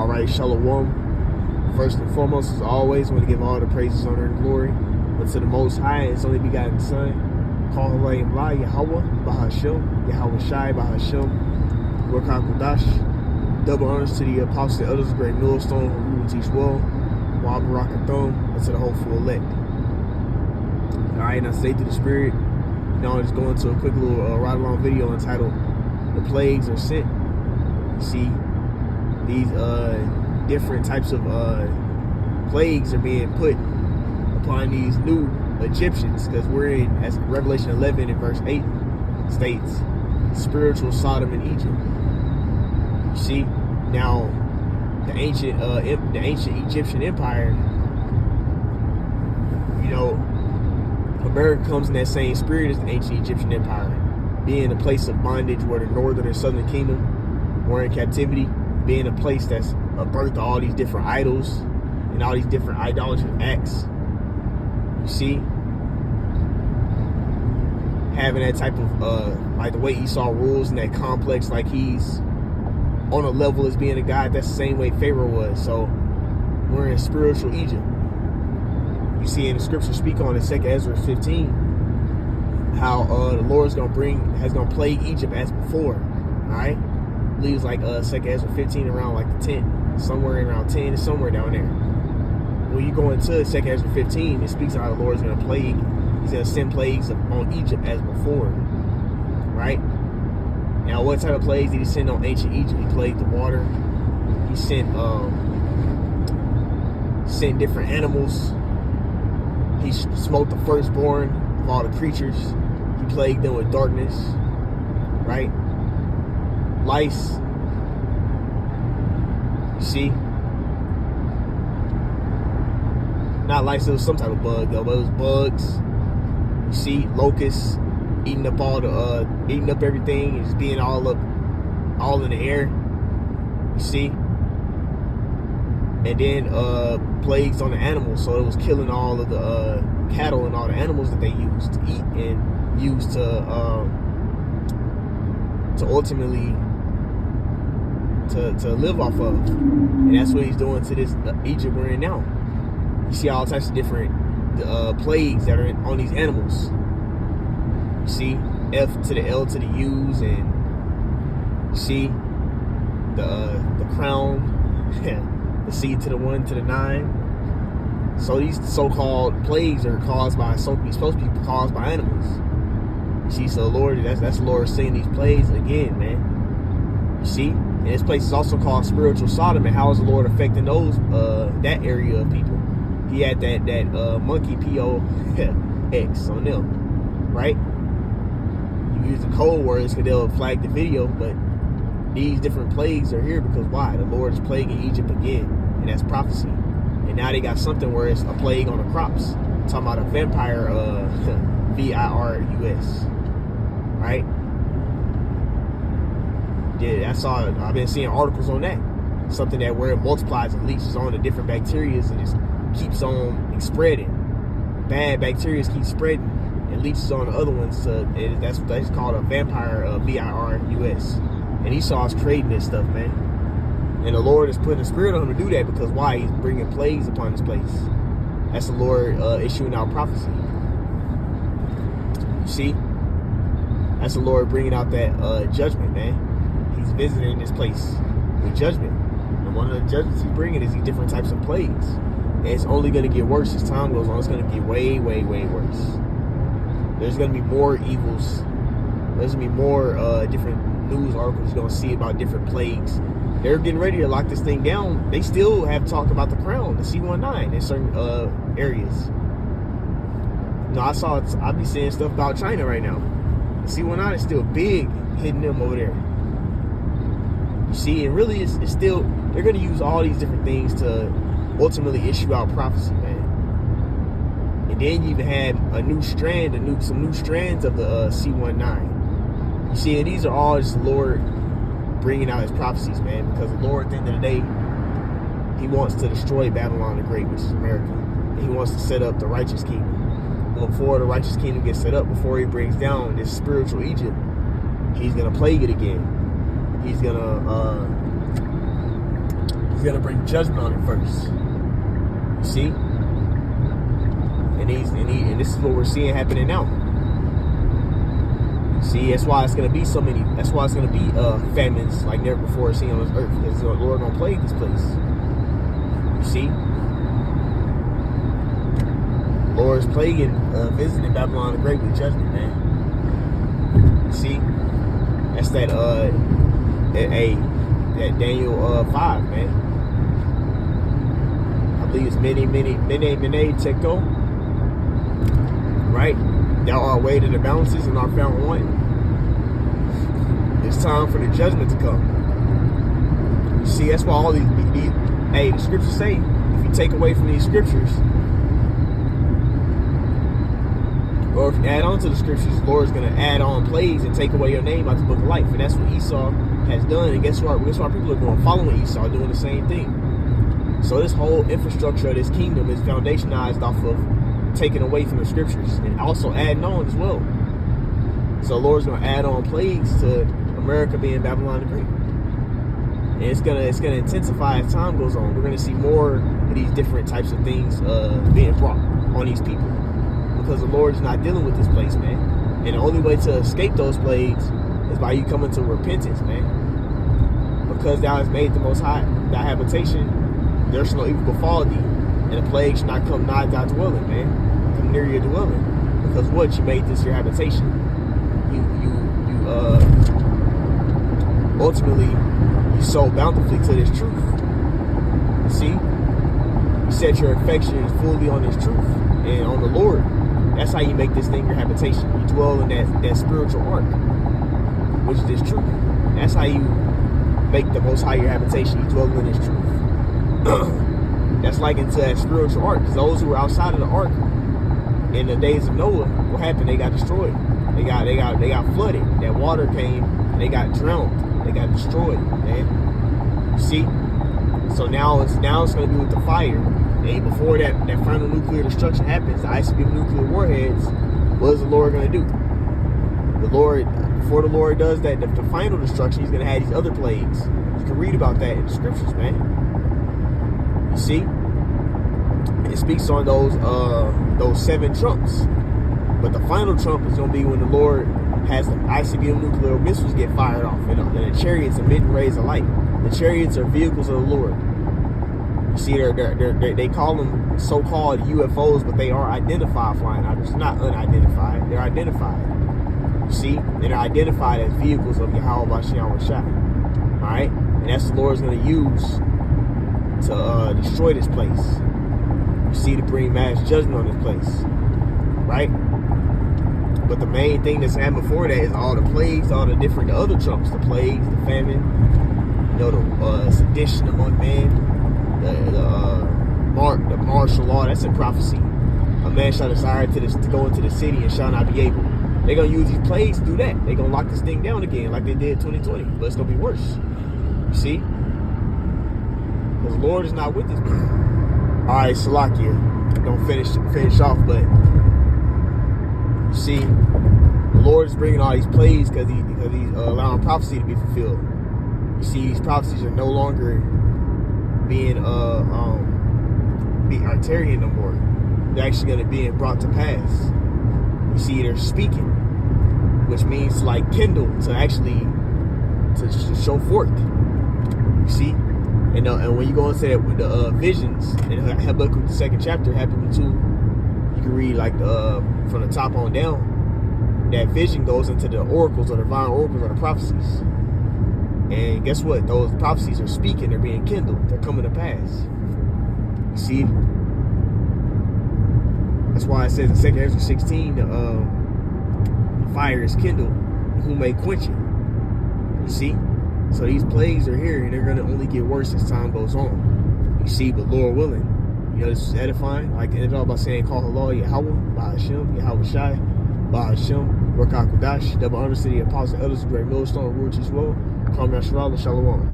All right, Shalom. First and foremost, as always, I want to give all the praises, honor, and glory but to the Most High and His only begotten Son, call Halayim La, Yahweh, Bahashem, Yahweh Shai, Bahashem, Ruach HaKodash. Double honors to the apostles and elders of Great Millstone, who will teach well, Wa Barakathon, and to the hopeful elect. All right, now stay through the Spirit. I'll just go into a quick little ride-along video entitled "The Plagues Are Sent." You see, these different types of plagues are being put upon these new Egyptians, because we're in, as Revelation 11 and verse 8 states, spiritual Sodom and Egypt. You see, now the ancient Egyptian empire, you know, America comes in that same spirit as the ancient Egyptian empire, being a place of bondage where the northern and southern kingdom were in captivity, being a place that's a birth of all these different idols and all these different idolatrous acts. You see, having that type of like the way Esau rules in that complex, like he's on a level as being a god. That's the same way Pharaoh was. So we're in spiritual Egypt. You see in the scripture speak on in 2 Ezra 15 how the Lord is gonna plague Egypt as before. Alright? I believe it's like 2 Ezra 15 around like the 10, somewhere around 10, and somewhere down there. When you go into 2 Ezra 15, it speaks of how the Lord is gonna plague. He's gonna send plagues on Egypt as before. Right? Now what type of plagues did he send on ancient Egypt? He plagued the water. He sent different animals. He smote the firstborn of all the creatures. He plagued them with darkness, right? Lice. You see? Not lice, it was some type of bug though, but it was bugs. You see, locusts eating up eating up everything, and just being all in the air. You see? And then plagues on the animals, so it was killing all of the cattle and all the animals that they used to eat and used to ultimately to live off of. And that's what he's doing to this Egypt we're in now. You see all types of different plagues that are on these animals. You see F to the L to the U's, and you see the crown. The C to the 1 to the 9. So these so-called plagues are supposed to be caused by animals. You see, so the Lord, that's the Lord saying these plagues again, man. You see, and this place is also called spiritual Sodom. And how is the Lord affecting those that area of people? He had that monkey POX on them, right? You use the code words because they'll flag the video, but these different plagues are here because why? The Lord is plaguing Egypt again, and that's prophecy. And now they got something where it's a plague on the crops. I'm talking about a vampire, virus, right? Yeah, I've been seeing articles on that. Something that where it multiplies and leaches on the different bacteria and just keeps on spreading. Bad bacteria keep spreading and leaches on the other ones. That's called a vampire, virus. And Esau's creating this stuff, man. And the Lord is putting a spirit on him to do that because why? He's bringing plagues upon this place. That's the Lord issuing out prophecy. You see? That's the Lord bringing out that judgment, man. He's visiting this place with judgment. And one of the judgments he's bringing is these different types of plagues. And it's only going to get worse as time goes on. It's going to get way, way, way worse. There's going to be more evils. There's going to be more different news articles you're going to see about different plagues. They're getting ready to lock this thing down. They still have talk about the crown, the C-19 in certain areas. No, I be seeing stuff about China right now. The C-19 is still big, hitting them over there. You see, and really it's still, they're going to use all these different things to ultimately issue out prophecy, man. And then you even had some new strands of the C-19. You see, and these are all just the Lord bringing out his prophecies, man, because the Lord, at the end of the day, he wants to destroy Babylon the Great, which is America. And he wants to set up the righteous kingdom. Before the righteous kingdom gets set up, before he brings down this spiritual Egypt, he's going to plague it again. He's going gonna bring judgment on it first. You see? And this is what we're seeing happening now. See, that's why it's gonna be so many. That's why it's gonna be famines like never before seen on this earth, because the Lord gonna plague this place. You see, Lord's plaguing, visiting Babylon the Great with judgment, man. You see, that's that Daniel 5, man. I believe it's mene tekel, right? Thou art weighed in the balances and are found wanting. It's time for the judgment to come. You see, that's why all these the scriptures say, if you take away from these scriptures, or if you add on to the scriptures, the Lord's going to add on plagues and take away your name out the book of life. And that's what Esau has done. And guess what? Guess why people are going following Esau, doing the same thing. So this whole infrastructure of this kingdom is foundationized off of taken away from the scriptures and also adding on as well. So the Lord's going to add on plagues to America being Babylon the Great, and it's gonna intensify as time goes on. We're gonna see more of these different types of things being brought on these people, because the Lord is not dealing with this place, man. And the only way to escape those plagues is by you coming to repentance, man. Because thou hast made the Most High thy habitation, there shall no evil befall thee, and the plague shall not come nigh thy dwelling, man. Come near your dwelling. Because what? You made this your habitation. You ultimately, you sow bountifully to this truth. You see? You set your affections fully on this truth and on the Lord. That's how you make this thing your habitation. You dwell in that spiritual ark, which is this truth. That's how you make the Most High your habitation. You dwell in this truth. That's likened to that spiritual ark. Because those who were outside of the ark in the days of Noah, what happened? They got destroyed. They got flooded. That water came and they got drowned. They got destroyed, man. You see? So now it's gonna be with the fire. And before that final nuclear destruction happens, the ICBM nuclear warheads, what is the Lord gonna do? Before the Lord does that, the final destruction, he's gonna have these other plagues. You can read about that in the scriptures, man. You see? It speaks on those 7 trumps. But the final trump is going to be when the Lord has the ICBM nuclear missiles get fired off, and the chariots emit rays of light. The chariots are vehicles of the Lord. You see, they call them so-called UFOs, but they are identified flying objects. They're not unidentified. They're identified. You see? And they're identified as vehicles of Yahweh Bashem Shai. All right? And that's the Lord's going to use to destroy this place. You see, to bring mass judgment on this place. Right? But the main thing that's happened before that is all the plagues, all the other trumps, the plagues, the famine, the sedition among men, the martial law. That's in prophecy. A man shall desire to go into the city and shall not be able. They're gonna use these plagues to do that. They're gonna lock this thing down again, like they did 2020. But it's gonna be worse. You see? Because the Lord is not with us. All right, Salakia. Don't finish off, but. See, the Lord is bringing all these plagues because he's allowing prophecy to be fulfilled. You see, these prophecies are no longer being Artarian no more. They're actually going to be brought to pass. You see, they're speaking, which means to like kindle, to actually to show forth. You see, and when you go into that with the visions in Habakkuk, the 2nd chapter, Habakkuk 2. You can read like from the top on down. That vision goes into the oracles or the divine oracles or the prophecies. And guess what? Those prophecies are speaking. They're being kindled. They're coming to pass. You see? That's why it says in 2 Ezra 16, the fire is kindled. Who may quench it? You see? So these plagues are here, and they're going to only get worse as time goes on. You see? But Lord willing. You know, this is edifying. I can end it all by saying, call Allah Yahweh, Bahashem, Yahweh Shai, Bahashem, Rakak Kudash, double honor to the apostle elders, great millstone, rule as well. Kwam Yasharal, Shalom.